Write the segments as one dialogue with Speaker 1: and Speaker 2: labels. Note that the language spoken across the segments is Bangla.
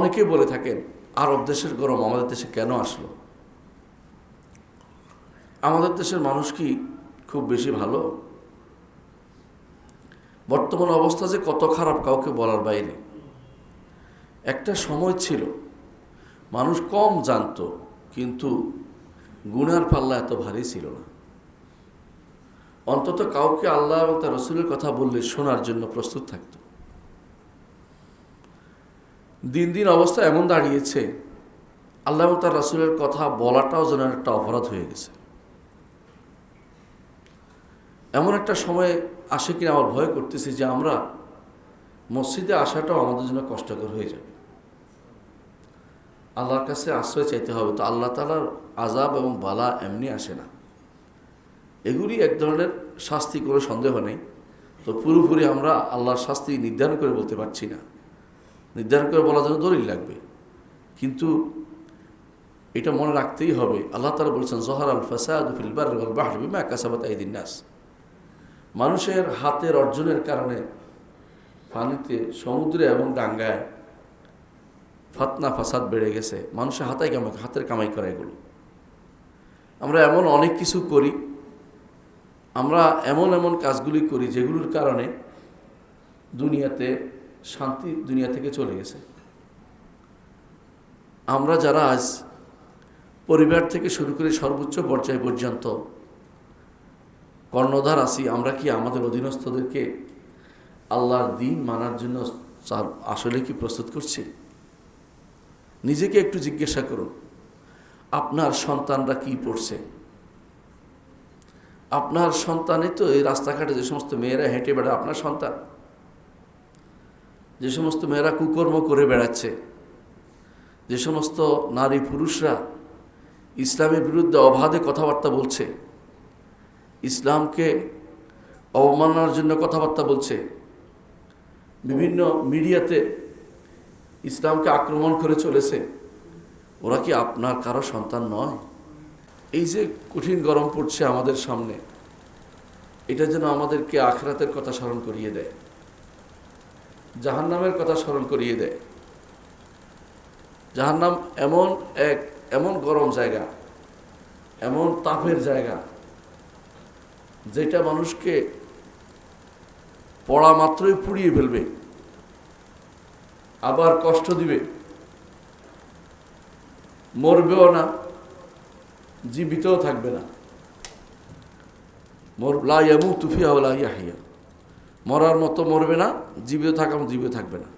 Speaker 1: অনেকেই বলে থাকেন আরব দেশের গরম আমাদের দেশে কেন আসলো? আমাদের দেশের মানুষ কি খুব বেশি ভালো? বর্তমান অবস্থা যে কত খারাপ কাউকে বলার বাইরে। একটা সময় ছিল মানুষ কম জানতো, কিন্তু গুনার পাল্লা এত ভারী ছিল না। অন্তত কাউকে আল্লাহ এবং তার রসুলের কথা বললে শোনার জন্য প্রস্তুত থাকত। দিন দিন অবস্থা এমন দাঁড়িয়েছে, আল্লাহ এবং তার রসুলের কথা বলাটাও যেন একটা অপরাধ হয়ে গেছে। এমন একটা সময় আসে কিনা আমার ভয় করতেছি যে আমরা মসজিদে আসাটাও আমাদের জন্য কষ্টকর হয়ে যাবে। আল্লাহর কাছে আশ্রয় চাইতে হবে। তো আল্লাহ তাআলার আযাব এবং বালা এমনি আসে না, এগুলি এক ধরনের শাস্তি, কোনো সন্দেহ নেই। তো পুরোপুরি আমরা আল্লাহর শাস্তি নির্ধারণ করে বলতে পারছি না, নির্ধারণ করে বলার জন্য দলিল লাগবে। কিন্তু এটা মনে রাখতেই হবে, আল্লাহ তাআলা বলেছেন যহারাল ফাসাদু ফিল বাররি ওয়াল বাহরি বিমা কাসাবাত আইদিন নাস। মানুষের হাতের অর্জনের কারণে পানিতে, সমুদ্রে এবং ডাঙ্গায় ফাতনা ফাসাদ বেড়ে গেছে। মানুষের হাতের কামাই করা এগুলো। আমরা এমন অনেক কিছু করি, আমরা এমন এমন কাজগুলি করি যেগুলোর কারণে দুনিয়াতে শান্তি দুনিয়া থেকে চলে গেছে। আমরা যারা আজ পরিবার থেকে শুরু করে সর্বোচ্চ পর্যায় পর্যন্ত কর্ণধার আছি, আমরা কি আমাদের অধীনস্থদেরকে আল্লাহর দ্বীন মানার জন্য আসলে কি প্রস্তুত করছি? নিজেকে একটু জিজ্ঞাসা করুন, আপনার সন্তানরা কি পড়ছে? আপনার সন্তানই তো এই রাস্তাঘাটে যে সমস্ত মেয়েরা হেঁটে বেড়ায় আপনার সন্তান। যে সমস্ত মেয়েরা কুকর্ম করে বেড়াচ্ছে, যে সমস্ত নারী পুরুষরা ইসলামের বিরুদ্ধে অবাধে কথাবার্তা বলছে, ইসলামকে অবমাননার জন্য কথাবার্তা বলছে, বিভিন্ন মিডিয়াতে ইসলামকে আক্রমণ করে চলেছে, ওরা কি আপনার কারো সন্তান নয়? এই যে কঠিন গরম পড়ছে আমাদের সামনে, এটা যেন আমাদেরকে আখিরাতের কথা স্মরণ করিয়ে দেয়, জাহান্নামের কথা স্মরণ করিয়ে দেয়। জাহান্নাম এমন গরম জায়গা, এমন তাপের জায়গা, যেটা মানুষকে পড়া মাত্রই পুড়িয়ে ফেলবে, আবার কষ্ট দিবে, মরবেও না, জীবিতও থাকবে না। লা ইয়ামুতু ফিহা ওয়া লা ইয়াহইয়া, মরার মতো মরবে না, জীবিত থাকবে না।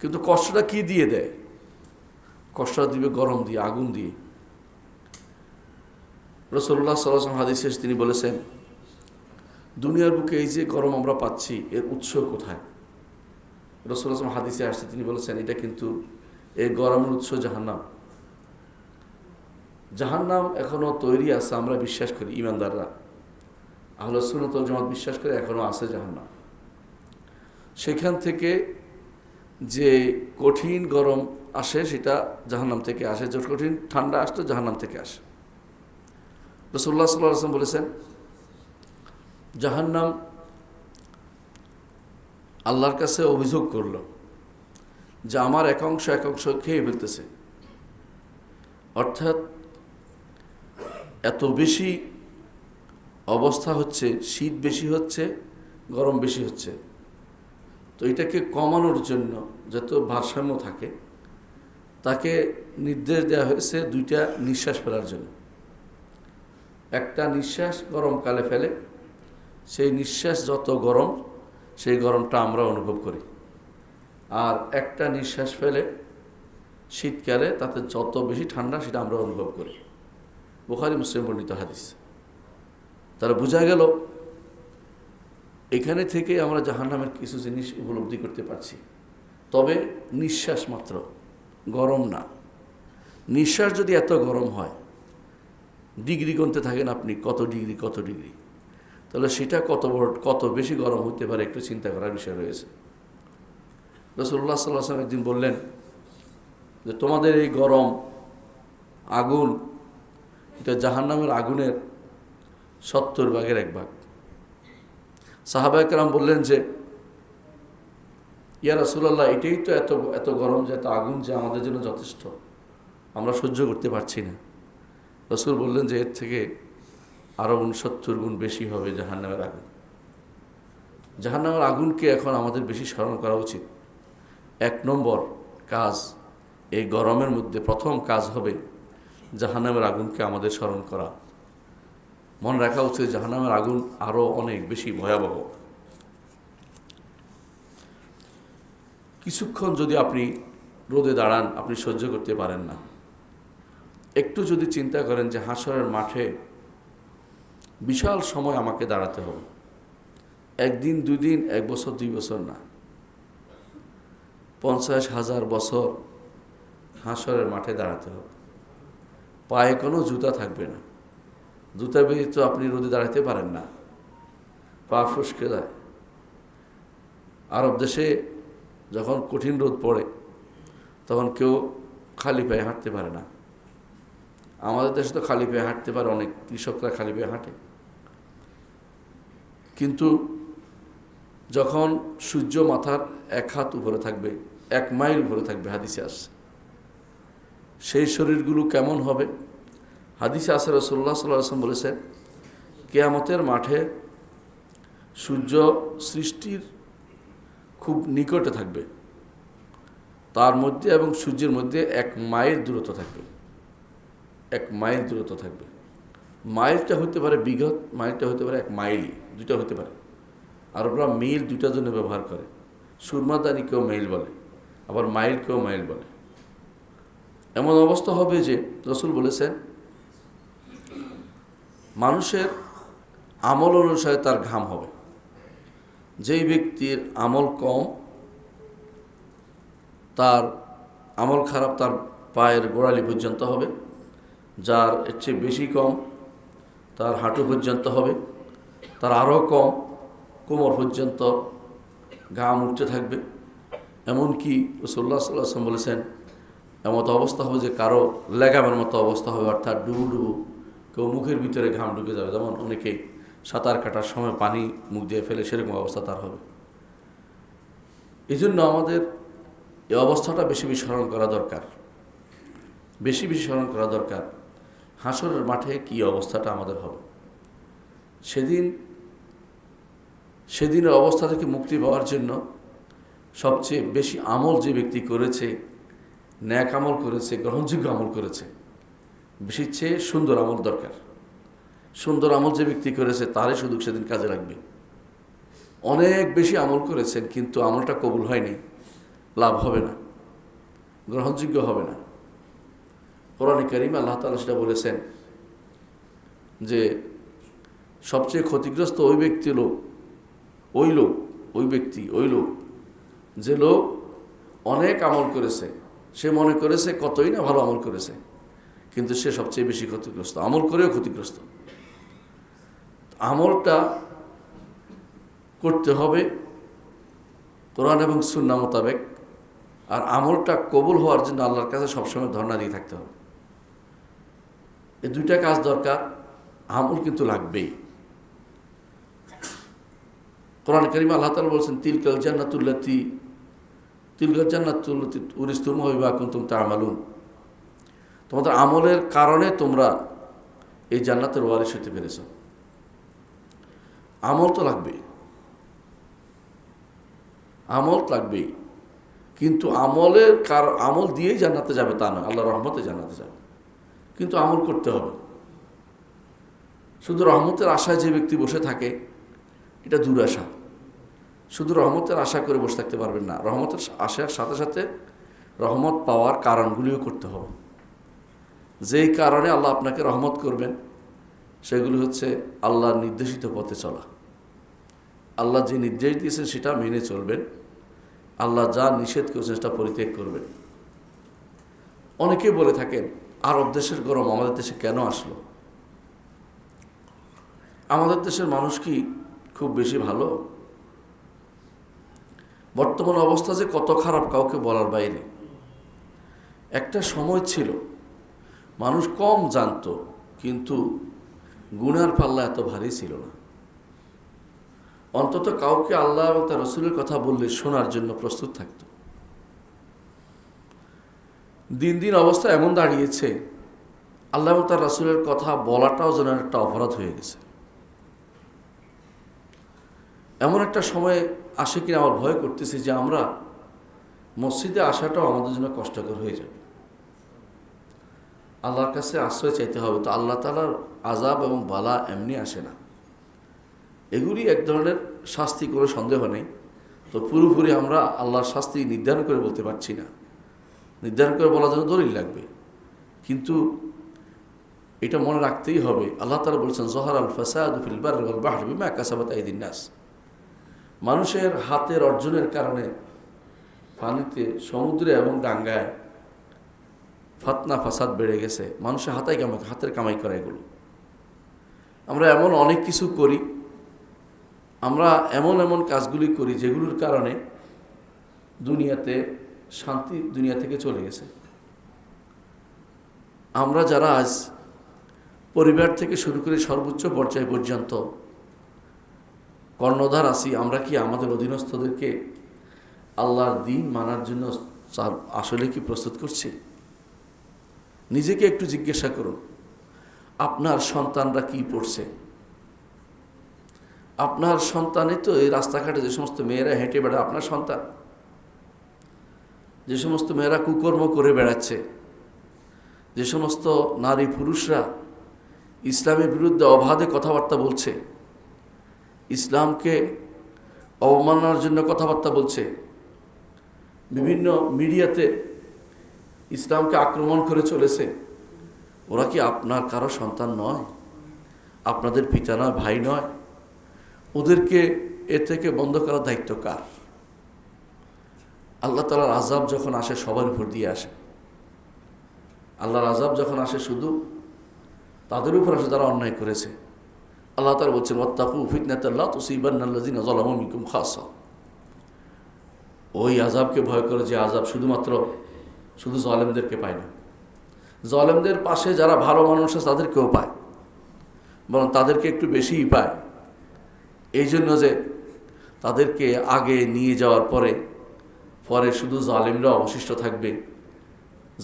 Speaker 1: কিন্তু কষ্টটা কি দিয়ে দেয়? কষ্টটা দিবে গরম দিয়ে, আগুন দিয়ে। রাসূলুল্লাহ সাল্লাল্লাহু আলাইহি ওয়াসাল্লাম হাদিসে তিনি বলেছেন, দুনিয়ার বুকে এই যে গরম আমরা পাচ্ছি, এর উৎস কোথায়? রাসূলুল্লাহ সাল্লাল্লাহু আলাইহি ওয়াসাল্লাম হাদিসে আসছে, তিনি বলেছেন এটা কিন্তু এই গরমের উৎস জাহান্নাম। জাহান্নাম এখনো তৈরি আছে, আমরা বিশ্বাস করি, ঈমানদাররা আহলে সুন্নাত ওয়াল জামাত বিশ্বাস করে এখনো আছে জাহান্নাম। সেখান থেকে যে কঠিন গরম আসে সেটা জাহান্নাম থেকে আসে, যে কঠিন ঠান্ডা আসতো জাহান্নাম থেকে আসে। রাসূলুল্লাহ সাল্লাল্লাহু আলাইহি ওয়াসাল্লাম বলেছেন, জাহান্নাম আল্লাহর কাছে অভিযোগ করল যে আমার এক অংশ খেয়ে ফেলতেছে। অর্থাৎ এত বেশি অবস্থা হচ্ছে, শীত বেশি হচ্ছে, গরম বেশি হচ্ছে। তো এটাকে কমানোর জন্য, যত ভারসাম্য থাকে, তাকে নির্দেশ দেওয়া হয়েছে দুইটা নিঃশ্বাস ফেলার জন্য। একটা নিঃশ্বাস গরমকালে ফেলে, সেই নিঃশ্বাস যত গরম, সেই গরমটা আমরা অনুভব করি। আর একটা নিঃশ্বাস ফেলে শীতকালে, তাতে যত বেশি ঠান্ডা সেটা আমরা অনুভব করি। বুখারী মুসলিম বর্ণিত হাদিস। তারা বোঝা গেল এখানে থেকে আমরা জাহান্নামের কিছু জিনিস উপলব্ধি করতে পারছি। তবে নিঃশ্বাস মাত্র, গরম না। নিঃশ্বাস যদি এত গরম হয়, ডিগ্রি গুনতে থাকেন আপনি, কত ডিগ্রি, তাহলে সেটা কত বেশি গরম হতে পারে একটু চিন্তা করার বিষয় রয়েছে। রাসূলুল্লাহ সাল্লাল্লাহু আলাইহি ওয়াসাল্লাম একদিন বললেন যে তোমাদের এই গরম আগুন, এটা জাহান্নামের আগুনের 70 ভাগের 1 ভাগ। সাহাবায়ে কেরাম বললেন যে ইয়া রাসূলুল্লাহ, এটাই তো এত এত গরম, যে এত আগুন যে আমাদের জন্য যথেষ্ট, আমরা সহ্য করতে পারছি না। রাসূল বললেন যে এর থেকে আরও 69 গুণ বেশি হবে জাহান্নামের আগুন। জাহান্নামের আগুনকে এখন আমাদের বেশি স্মরণ করা উচিত। 1 নম্বর কাজ, এই গরমের মধ্যে প্রথম কাজ হবে জাহান্নামের আগুনকে আমাদের স্মরণ করা। মনে রাখা উচিত জাহান্নামের আগুন আরও অনেক বেশি ভয়াবহ। কিছুক্ষণ যদি আপনি রোদে দাঁড়ান, আপনি সহ্য করতে পারেন না। একটু যদি চিন্তা করেন যে হাসরের মাঠে বিশাল সময় আমাকে দাঁড়াতে হবে, 1 দিন 2 দিন, 1 বছর 2 বছর না, 50,000 বছর হাসরের মাঠে দাঁড়াতে হবে। পায়ে কোনো জুতা থাকবে না, জুতা ব্যতীত আপনি রোদে দাঁড়াতে পারেন না, পা ফসকে যায়। আরব দেশে যখন কঠিন রোদ পড়ে তখন কেউ খালি পায়ে হাঁটতে পারে না। আমাদের দেশে তো খালি পায়ে হাঁটতে পারে, অনেক কৃষকরা খালি পায়ে হাঁটে। কিন্তু যখন সূর্য মাথার 1 হাত উপরে থাকবে, 1 মাইল উপরে থাকবে, হাদিসে আসছে, সেই শরীরগুলো কেমন হবে? হাদিসে আসে রাসূলুল্লাহ সাল্লাল্লাহু আলাইহি ওয়াসাল্লাম বলেছেন, কিয়ামতের মাঠে সূর্য সৃষ্টির খুব নিকটে থাকবে, তার মধ্যে এবং সূর্যের মধ্যে 1 মাইল দূরত্ব থাকবে। 1 মাইল দূরত্ব থাকবে। মাইলটা হতে পারে বিঘত, মাইলটা হতে পারে 1 মাইলই, দুইটা হতে পারে। আরবরা মিল দুইটার জন্য ব্যবহার করে। সুরমাদানি কেউ মাইল বলে, আবার মাইল কেউ মাইল বলে। এমন অবস্থা হবে যে রাসূল বলেছেন, মানুষের আমল অনুসারে তার ঘাম হবে। যেই ব্যক্তির আমল কম, তার আমল খারাপ, তার পায়ের গোড়ালি পর্যন্ত হবে। যার এর চেয়ে বেশি কম, তার হাঁটু পর্যন্ত হবে। তার আরও কম, কোমর পর্যন্ত ঘাম উঠতে থাকবে। এমনকি রাসূলুল্লাহ সাল্লাল্লাহু আলাইহি ওয়াসাল্লাম বলেছেন, এমতো অবস্থা হবে যে কারো লেগামের মতো অবস্থা হবে, অর্থাৎ ডুবু ডুবু, কেউ মুখের ভিতরে ঘাম ঢুকে যাবে। যেমন অনেকে সাঁতার কাটার সময় পানি মুখ দিয়ে ফেলে, সেরকম অবস্থা তার হবে। এই জন্য আমাদের এই অবস্থাটা বেশি বেশি স্মরণ করা দরকার, বেশি বেশি স্মরণ করা দরকার। হাসরের মাঠে কী অবস্থাটা আমাদের হবে, সেদিনের অবস্থা থেকে মুক্তি পাওয়ার জন্য সবচেয়ে বেশি আমল যে ব্যক্তি করেছে, ন্যাক আমল করেছে, গ্রহণযোগ্য আমল করেছে, বেশি চেয়ে সুন্দর আমল দরকার। সুন্দর আমল যে ব্যক্তি করেছে তারই শুধু সেদিন কাজে লাগবে। অনেক বেশি আমল করেছেন কিন্তু আমলটা কবুল হয়নি, লাভ হবে না, গ্রহণযোগ্য হবে না। কোরআনে কারিমে আল্লাহ তাআলা সেটা বলেছেন যে সবচেয়ে ক্ষতিগ্রস্ত ওই ব্যক্তি লোক, ওই লোক যে লোক অনেক আমল করেছে, সে মনে করেছে কতই না ভালো আমল করেছে, কিন্তু সে সবচেয়ে বেশি ক্ষতিগ্রস্ত, আমল করেও ক্ষতিগ্রস্ত। আমলটা করতে হবে কোরআন এবং সুন্নাহ মোতাবেক, আর আমলটা কবুল হওয়ার জন্য আল্লাহর কাছে সবসময় ধর্ণা দিয়ে থাকতে হবে। এই 2টা কাজ দরকার, আমল কিন্তু লাগবেই। কোরআন কারীমে আল্লাহ তাআলা বলছেন, তিলকাল জান্নাতুল্লাতী উরিসতুমুহা বিমা কুনতুম তা'মালুন। তোমাদের আমলের কারণে তোমরা এই জান্নাতের ওয়ারিস হতে পেরেছ। আমল তো লাগবেই, আমল লাগবেই, কিন্তু আমল দিয়েই জান্নাতে যাবে তা নয়, আল্লাহর রহমতে জান্নাতে যাবে, কিন্তু আমল করতে হবে। শুধু রহমতের আশায় যে ব্যক্তি বসে থাকে, এটা দুরাশা। শুধু রহমতের আশা করে বসে থাকতে পারবেন না, রহমতের আশার সাথে সাথে রহমত পাওয়ার কারণগুলিও করতে হবে। যেই কারণে আল্লাহ আপনাকে রহমত করবেন সেগুলি হচ্ছে আল্লাহর নির্দেশিত পথে চলা। আল্লাহ যে নির্দেশ দিয়েছেন সেটা মেনে চলবেন, আল্লাহ যা নিষেধ করেছেন সেটা পরিত্যাগ করবেন। অনেকেই বলে থাকেন, আরব দেশের গরম আমাদের দেশে কেন আসলো? আমাদের দেশের মানুষ কি খুব বেশি ভালো? বর্তমান অবস্থা যে কত খারাপ কাউকে বলার বাইরে। একটা সময় ছিল মানুষ কম জানতো, কিন্তু গুনার পাল্লা এত ভারী ছিল না। অন্তত কাউকে আল্লাহ এবং তার রসুলের কথা বললে শোনার জন্য প্রস্তুত থাকত। দিন দিন অবস্থা এমন দাঁড়িয়েছে, আল্লাহ এবং তার রসুলের কথা বলাটাও যেন একটা অপরাধ হয়ে গেছে। এমন একটা সময় আসে কিনা আমার ভয় করতেছে যে আমরা মসজিদে আসাটাও আমাদের জন্য কষ্টকর হয়ে যাবে। আল্লাহর কাছে আশ্রয় চাইতে হবে। তো আল্লাহ তাআলার আযাব এবং বালা এমনি আসে না, এগুলি এক ধরনের শাস্তি, কোনো সন্দেহ নেই। তো পুরোপুরি আমরা আল্লাহর শাস্তি নির্ধারণ করে বলতে পারছি না, নির্ধারণ করে বলার জন্য দলিল লাগবে। কিন্তু এটা মনে রাখতেই হবে, আল্লাহ তাআলা বলেছেন যহারাল ফাসাদু ফিল বাররি ওয়াল বাহরি বিমা কাসাবাত আইদিন নাস। মানুষের হাতের অর্জনের কারণে পানিতে, সমুদ্রে এবং ডাঙ্গায় ফাতনা ফাসাদ বেড়ে গেছে। মানুষের হাতের কামাই করা এগুলো। আমরা এমন অনেক কিছু করি, আমরা এমন এমন কাজগুলি করি যেগুলোর কারণে দুনিয়াতে শান্তি দুনিয়া থেকে চলে গেছে। আমরা যারা আজ পরিবার থেকে শুরু করে সর্বোচ্চ পর্যায় পর্যন্ত কর্ণধার আছি, আমরা কি আমাদের অধীনস্থদেরকে আল্লাহর দ্বীন মানার জন্য আসলে কি প্রস্তুত করছি? নিজেকে একটু জিজ্ঞাসা করুন, আপনার সন্তানরা কি পড়ছে? আপনার সন্তানই তো এই রাস্তাঘাটে যে সমস্ত মেয়েরা হেঁটে বেড়ায় আপনার সন্তান। যে সমস্ত মেয়েরা কুকর্ম করে বেড়াচ্ছে, যে সমস্ত নারী পুরুষরা ইসলামের বিরুদ্ধে অবাধে কথাবার্তা বলছে, ইসলামকে অবমাননার জন্য কথাবার্তা বলছে, বিভিন্ন মিডিয়াতে ইসলামকে আক্রমণ করে চলেছে, ওরা কি আপনার কারো সন্তান নয়? আপনাদের পিতা নয়, ভাই নয়? ওদেরকে এ থেকে বন্ধ করার দায়িত্ব কার? আল্লাহ তাআলার আযাব যখন আসে সবার উপর দিয়ে আসে। আল্লাহর আযাব যখন আসে শুধু তাদের উপর আসে যারা অন্যায় করেছে। আল্লাহ তাআলা বলছেন ওয়াত্তাকু ফিতনাতাল লা তুসিবান্নাল্লাযিনা যালামু মিনকুম খাসা। ওই আযাবকে ভয় করে যে আযাব শুধু জালেমদেরকে পায় না, জালেমদের পাশে যারা ভালো মানুষ আছে তাদেরকেও পায়, বরং তাদেরকে একটু বেশিই পায়। এই জন্য যে তাদেরকে আগে নিয়ে যাওয়ার পরে শুধু জালেমরা অবশিষ্ট থাকবে।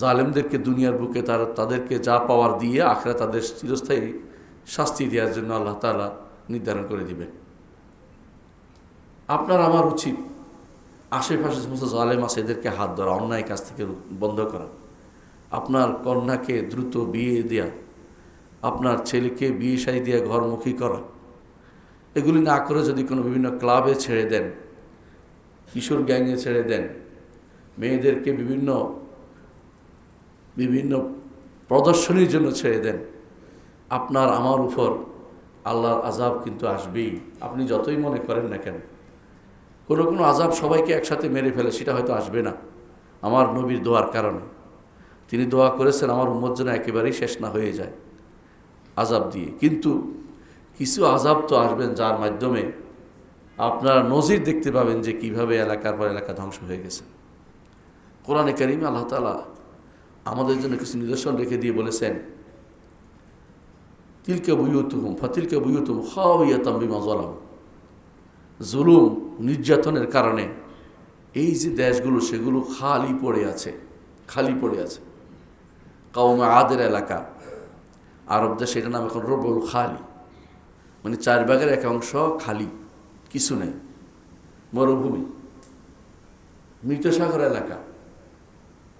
Speaker 1: জালেমদেরকে দুনিয়ার বুকে তাদেরকে যা পাওয়ার দিয়ে আখিরাতে তাদের চিরস্থায়ী শাস্তি দেওয়ার জন্য আল্লাহ তাআলা নির্ধারণ করে দিবেন। আপনার আমার উচিত আশেপাশে সমস্ত জালেম আছে এদেরকে হাত ধরা, অন্যায় কাজ থেকে বন্ধ করা, আপনার কন্যাকে দ্রুত বিয়ে দেয়া, আপনার ছেলেকে বিয়ে শাদী দিয়ে ঘরমুখী করা, এগুলি না করে যদি কোনো বিভিন্ন ক্লাবে ছেড়ে দেন, কিশোর গ্যাংয়ে ছেড়ে দেন, মেয়েদেরকে বিভিন্ন প্রদর্শনীর জন্য ছেড়ে দেন, আপনার আমার উপর আল্লাহর আযাব কিন্তু আসবেই। আপনি যতই মনে করেন না কেন, কোনো আযাব সবাইকে একসাথে মেরে ফেলে সেটা হয়তো আসবে না। আমার নবীর দোয়ার কারণে তিনি দোয়া করেছেন আমার উম্মত যেন একেবারেই শেষ না হয়ে যায় আযাব দিয়ে। কিন্তু কিছু আযাব তো আসবেন যার মাধ্যমে আপনারা নজির দেখতে পাবেন যে কিভাবে এলাকার পর এলাকা ধ্বংস হয়ে গেছে। কোরআনে কারিমে আল্লাহ তাআলা আমাদের জন্য কিছু নিদর্শন রেখে দিয়ে বলেছেন তিলকা বুয়ুতুহুম ফাতিলকা বুয়ুতুহুম খাওয়াইয়াতাম বিমা যালামু। জুলুম নির্যাতনের কারণে এই যে দেশগুলো সেগুলো খালি পড়ে আছে। কওমে আদের এলাকা, আরব দেশে এটার নাম এখন রবুল খালি, মানে 4 ভাগের 1 অংশ খালি, কিছু নেই, মরুভূমি। মৃত সাগর এলাকা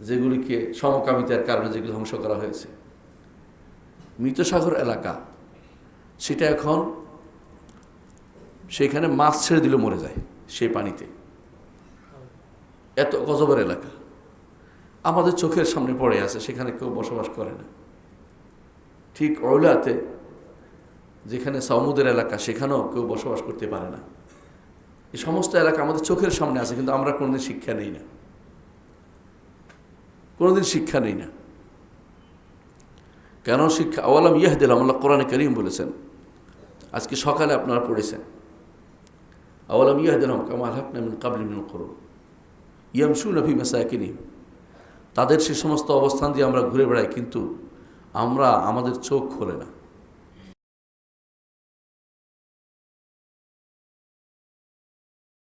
Speaker 1: যেগুলিকে সমকামিতার কারণে যেগুলো ধ্বংস করা হয়েছে, মৃত সাগর এলাকা, সেটা এখন সেখানে মাছ ছেড়ে দিলে মরে যায় সেই পানিতে। এত গজবের এলাকা আমাদের চোখের সামনে পড়ে আছে, সেখানে কেউ বসবাস করে না। ঠিক ওলাতে যেখানে সামুদের এলাকা, সেখানেও কেউ বসবাস করতে পারে না। এই সমস্ত এলাকা আমাদের চোখের সামনে আছে, কিন্তু আমরা কোনোদিন শিক্ষা নেই না। কেন শিক্ষা? আওয়ালাম ইয়াহদিলাম, আল্লাহ কোরআনে কারীম বলেছেন, আজকে সকালে আপনারা পড়েছেন আওয়ালাম ইয়াহদিলাম কামা আহলাকনা মিন ক্বাবলিহিম মিনাল কুরুন ইয়ামশুনা ফি মাসাকিনিহিম। তাদের সে সমস্ত অবস্থান দিয়ে আমরা ঘুরে বেড়াই, কিন্তু আমাদের চোখ খোলে না।